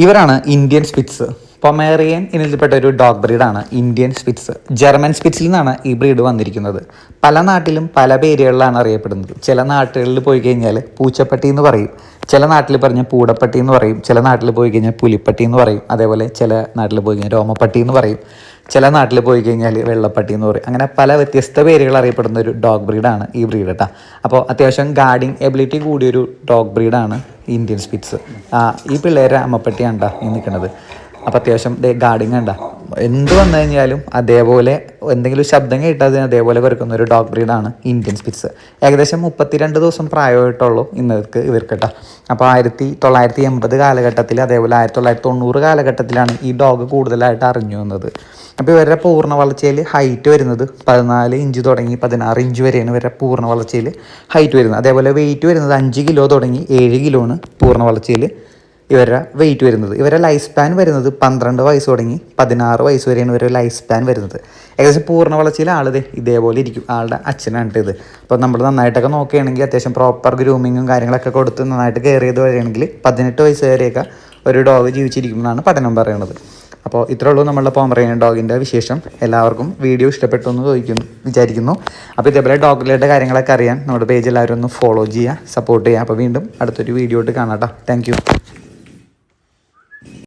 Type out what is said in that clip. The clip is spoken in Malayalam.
ഇവരാണ് ഇന്ത്യൻ സ്പിറ്റ്സ്. പൊമേറിയൻ ഇനത്തിൽപ്പെട്ട ഒരു ഡോഗ് ബ്രീഡാണ് ഇന്ത്യൻ സ്പിറ്റ്സ്. ജർമ്മൻ സ്പിറ്റ്സിൽ നിന്നാണ് ഈ ബ്രീഡ് വന്നിരിക്കുന്നത്. പല നാട്ടിലും പല പേരുകളിലാണ് അറിയപ്പെടുന്നത്. ചില നാട്ടുകളിൽ പോയി കഴിഞ്ഞാൽ പൂച്ചപ്പട്ടി എന്ന് പറയും, ചില നാട്ടിൽ പറഞ്ഞാൽ പൂടപ്പട്ടി എന്ന് പറയും, ചില നാട്ടിൽ പോയി കഴിഞ്ഞാൽ പുലിപ്പട്ടി എന്ന് പറയും, അതേപോലെ ചില നാട്ടിൽ പോയി കഴിഞ്ഞാൽ രോമപ്പട്ടി എന്ന് പറയും, ചില നാട്ടിൽ പോയി കഴിഞ്ഞാൽ വെള്ളപ്പട്ടി എന്ന് പറയും. അങ്ങനെ പല വ്യത്യസ്ത പേരുകൾ അറിയപ്പെടുന്ന ഒരു ഡോഗ് ബ്രീഡാണ് ഈ ബ്രീഡ് കേട്ടോ. അപ്പോൾ അത്യാവശ്യം ഗാർഡിങ് എബിലിറ്റി കൂടിയൊരു ഡോഗ് ബ്രീഡാണ് ഇന്ത്യൻ സ്പിറ്റ്സ്. ഈ പിള്ളേരെ അമ്മപ്പട്ടിയാണ് കേട്ടോ ഈ നിൽക്കുന്നത്. അപ്പോൾ അത്യാവശ്യം ഗാർഡിങ് കണ്ട എന്ത് വന്നു കഴിഞ്ഞാലും അതേപോലെ എന്തെങ്കിലും ശബ്ദം കേട്ടാൽ അതേപോലെ കുരക്കുന്ന ഒരു ഡോഗ് ബ്രീഡാണ് ഇന്ത്യൻ സ്പിറ്റ്സ്. ഏകദേശം 32 ദിവസം പ്രായമായിട്ടുള്ളൂ ഇവർക്ക് കേട്ടോ. അപ്പോൾ 1980 കാലഘട്ടത്തിൽ അതേപോലെ 1990 കാലഘട്ടത്തിലാണ് ഈ ഡോഗ് കൂടുതലായിട്ട് അറിഞ്ഞു വന്നത്. അപ്പോൾ ഇവരുടെ പൂർണ്ണ വളർച്ചയിൽ ഹൈറ്റ് വരുന്നത് 14 ഇഞ്ച് തുടങ്ങി 16 ഇഞ്ച് വരെയാണ് ഇവരുടെ പൂർണ്ണ വളർച്ചയിൽ ഹൈറ്റ് വരുന്നത്. അതേപോലെ വെയിറ്റ് വരുന്നത് 5 കിലോ തുടങ്ങി 7 കിലോ ആണ് പൂർണ്ണ വളർച്ചയിൽ ഇവരുടെ വെയിറ്റ് വരുന്നത്. ഇവരുടെ ലൈഫ് സ്പാൻ വരുന്നത് 12 വയസ്സ് തുടങ്ങി 16 വയസ്സ് വരെയാണ് ഇവരുടെ ലൈഫ് സ്പാൻ വരുന്നത്. ഏകദേശം പൂർണ്ണ വളർച്ചയിൽ ഇതേപോലെ ഇരിക്കും. ആളുടെ അച്ഛനാണ് ഇത്. അപ്പോൾ നമ്മൾ നന്നായിട്ടൊക്കെ നോക്കുകയാണെങ്കിൽ അത്യാവശ്യം പ്രോപ്പർ ഗ്രൂമിങ്ങും കാര്യങ്ങളൊക്കെ കൊടുത്ത് നന്നായിട്ട് കെയർ ചെയ്ത് വരികയാണെങ്കിൽ 18 വയസ്സ് വരെയൊക്കെ ഒരു ഡോഗ് ജീവിച്ചിരിക്കുമെന്നാണ് പഠനം പറയുന്നത്. അപ്പോൾ ഇത്രേ ഉള്ളൂ നമ്മളുടെ പൊമറേനിയൻ ഡോഗിൻ്റെ വിശേഷം. എല്ലാവർക്കും വീഡിയോ ഇഷ്ടപ്പെട്ടു എന്ന് വിചാരിക്കുന്നു. അപ്പോൾ ഇതേപോലെ ഡോഗ് റിലേറ്റഡ് കാര്യങ്ങളൊക്കെ അറിയാൻ നമ്മുടെ പേജ് എല്ലാവരും ഒന്ന് ഫോളോ ചെയ്യുക, സപ്പോർട്ട് ചെയ്യുക. അപ്പോൾ വീണ്ടും അടുത്തൊരു വീഡിയോ ആയിട്ട് കാണാം കേട്ടോ. താങ്ക്